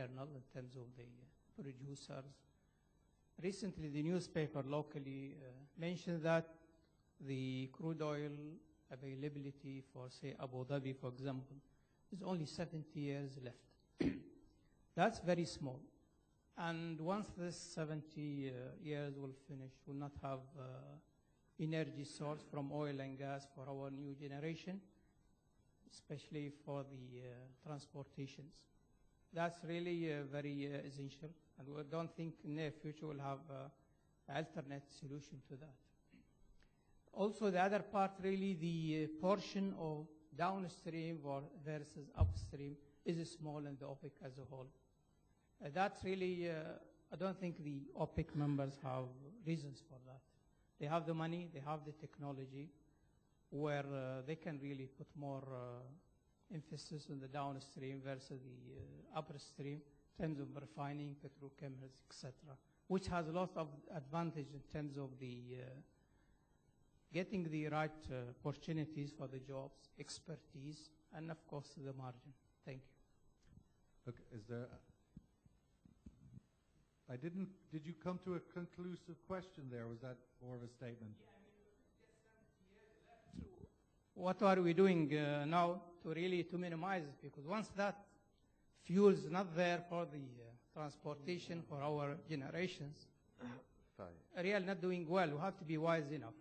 internal in terms of the producers. Recently, the newspaper locally mentioned that the crude oil availability for, say, Abu Dhabi, for example, is only 70 years left. That's very small. And once this 70 years will finish, we'll not have energy source from oil and gas for our new generation, especially for the transportations. That's really very essential, and we don't think in the near future we'll have an alternate solution to that. Also, the other part, really, the portion of downstream versus upstream is small in the OPEC as a whole. That's really, I don't think the OPEC members have reasons for that. They have the money, they have the technology, where they can really put more emphasis on the downstream versus the upstream in terms of refining, petrochemicals, etc., which has a lot of advantage in terms of the getting the right opportunities for the jobs, expertise, and of course the margin. Thank you. Okay, is there? Did you come to a conclusive question there? Was that more of a statement? What are we doing now to minimize it? Because once that fuel is not there for the transportation for our generations, we are not doing well. We have to be wise enough.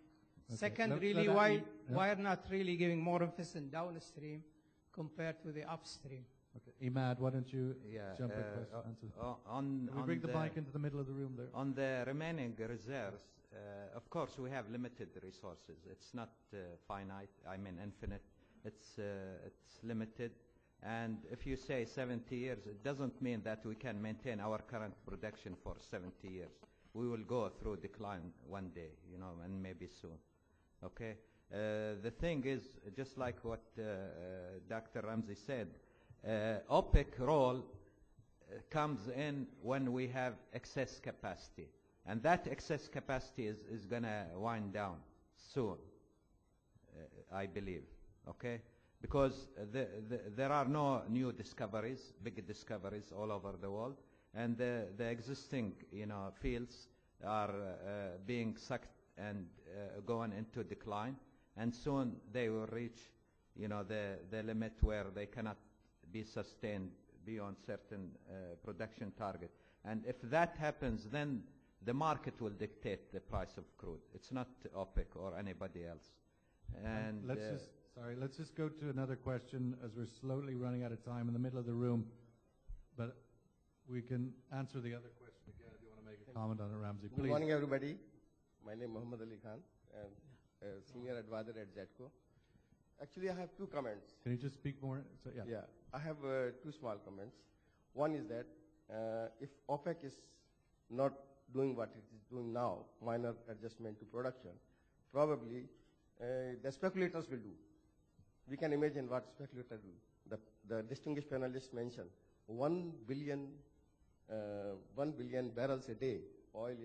Okay. Second, really, why are not really giving more emphasis in downstream compared to the upstream? Okay, Emad, why don't you jump in answer? We bring the mic into the middle of the room there. On the remaining reserves, of course, we have limited resources. It's not finite, infinite. It's limited. And if you say 70 years, it doesn't mean that we can maintain our current production for 70 years. We will go through decline one day, and maybe soon. Okay? The thing is, just like what Dr. Ramzi said, OPEC role comes in when we have excess capacity. And that excess capacity is going to wind down soon, I believe, okay? Because there are no new discoveries, big discoveries all over the world, and the existing, fields are being sucked and going into decline, and soon they will reach, the limit where they cannot be sustained beyond certain production target. And if that happens, then the market will dictate the price of crude. It's not OPEC or anybody else. And let's just go to another question as we're slowly running out of time in the middle of the room. But we can answer the other question again if you want to make a comment on it, Ramzi. Please. Good morning, everybody. My name is Muhammad Ali Khan, and Senior Advisor at ZETCO. Actually, I have two comments. Can you just speak more? So, yeah, I have two small comments. One is that if OPEC is not doing what it is doing now, minor adjustment to production, probably the speculators will do. We can imagine what speculators do. The distinguished panelists mentioned 1 billion barrels a day oil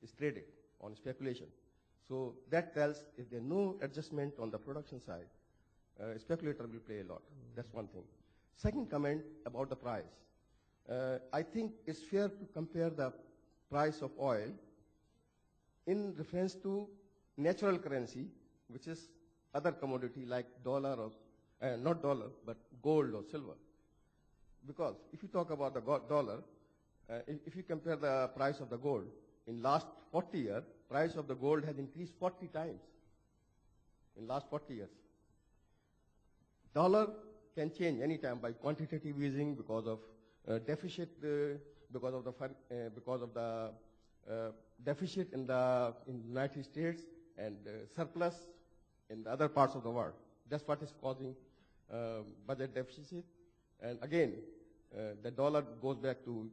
is traded on speculation. So that tells if there is no adjustment on the production side, speculator will play a lot. That's one thing. Second comment about the price. I think it's fair to compare the price of oil in reference to natural currency, which is other commodity like dollar or, not dollar, but gold or silver. Because if you talk about the dollar, if you compare the price of the gold, in last 40 years, price of the gold has increased 40 times in last 40 years. Dollar can change any time by quantitative easing because of deficit, because of the deficit in the United States and surplus in the other parts of the world. That's what is causing budget deficit. And again, the dollar goes back to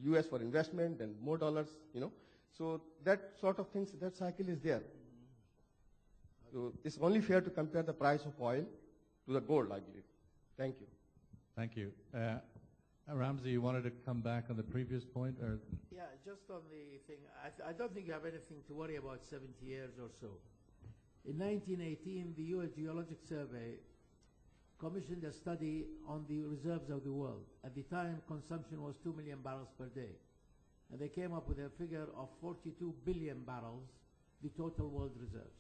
US for investment and more dollars, So that sort of things, that cycle is there. So it's only fair to compare the price of oil to the gold, I believe. Thank you. Thank you. Ramzi, you wanted to come back on the previous point? Or? Yeah, just on the thing, I don't think you have anything to worry about 70 years or so. In 1918, the U.S. Geologic Survey commissioned a study on the reserves of the world. At the time, consumption was 2 million barrels per day. And they came up with a figure of 42 billion barrels, the total world reserves.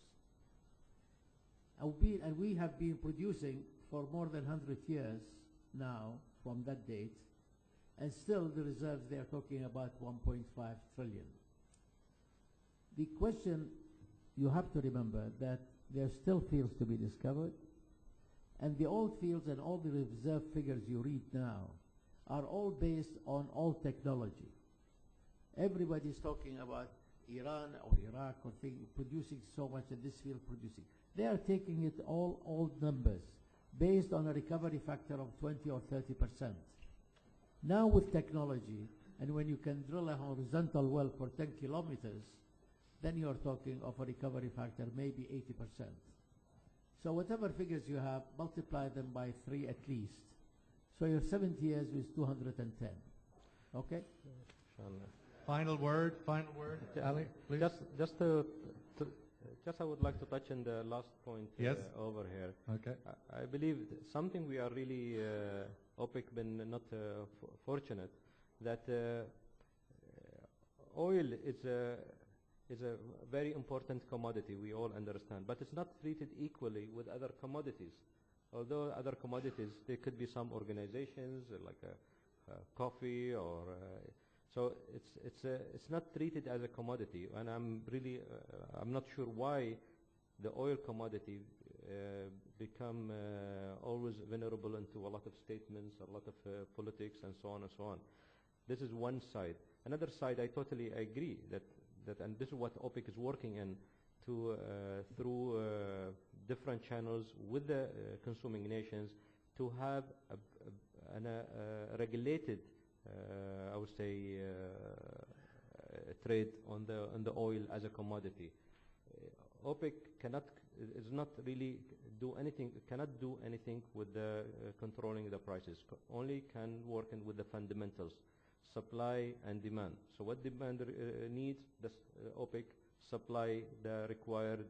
And we have been producing for more than 100 years now from that date, and still the reserves they are talking about 1.5 trillion. The question you have to remember that there are still fields to be discovered, and the old fields and all the reserve figures you read now are all based on old technology. Everybody's talking about Iran or Iraq or producing so much in this field producing. They are taking it all old numbers based on a recovery factor of 20 or 30%. Now with technology, and when you can drill a horizontal well for 10 kilometers, then you're talking of a recovery factor maybe 80%. So whatever figures you have, multiply them by 3 at least. So your 70 years is 210. Okay? Final word, Ali, please. Just I would like to touch on the last point Yes. over here. Okay. I believe something we are really, OPEC been not fortunate, that oil is a very important commodity, we all understand, but it's not treated equally with other commodities. Although other commodities, there could be some organizations like coffee or so it's not treated as a commodity, and I'm really I'm not sure why the oil commodity become always vulnerable into a lot of statements, a lot of politics, and so on and so on. This is one side. Another side, I totally agree that and this is what OPEC is working in to through different channels with the consuming nations to have a regulated I would say trade on the oil as a commodity. OPEC is not really cannot do anything with the controlling the prices. Only can work with the fundamentals, supply and demand. So what demand needs, OPEC supply the required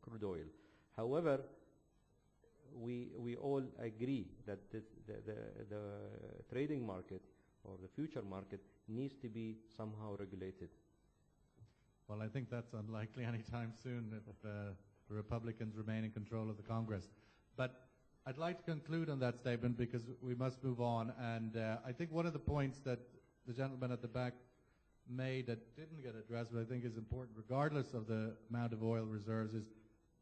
crude oil. However, we all agree that the trading market or the future market needs to be somehow regulated. Well, I think that's unlikely anytime soon if the Republicans remain in control of the Congress. But I'd like to conclude on that statement because we must move on. And I think one of the points that the gentleman at the back made that didn't get addressed, but I think is important, regardless of the amount of oil reserves, is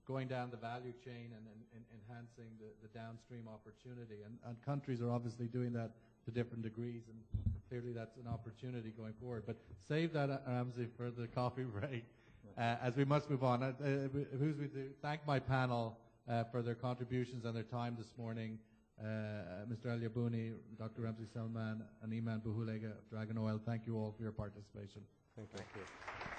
going down the value chain and enhancing the downstream opportunity. And countries are obviously doing that to different degrees, and clearly that's an opportunity going forward. But save that, Ramsey, for the coffee break, as we must move on. Thank my panel for their contributions and their time this morning. Mr. Al-Yabhouni, Dr. Ramsey Salman, and Iman Buhulega of Dragon Oil, thank you all for your participation. Thank you.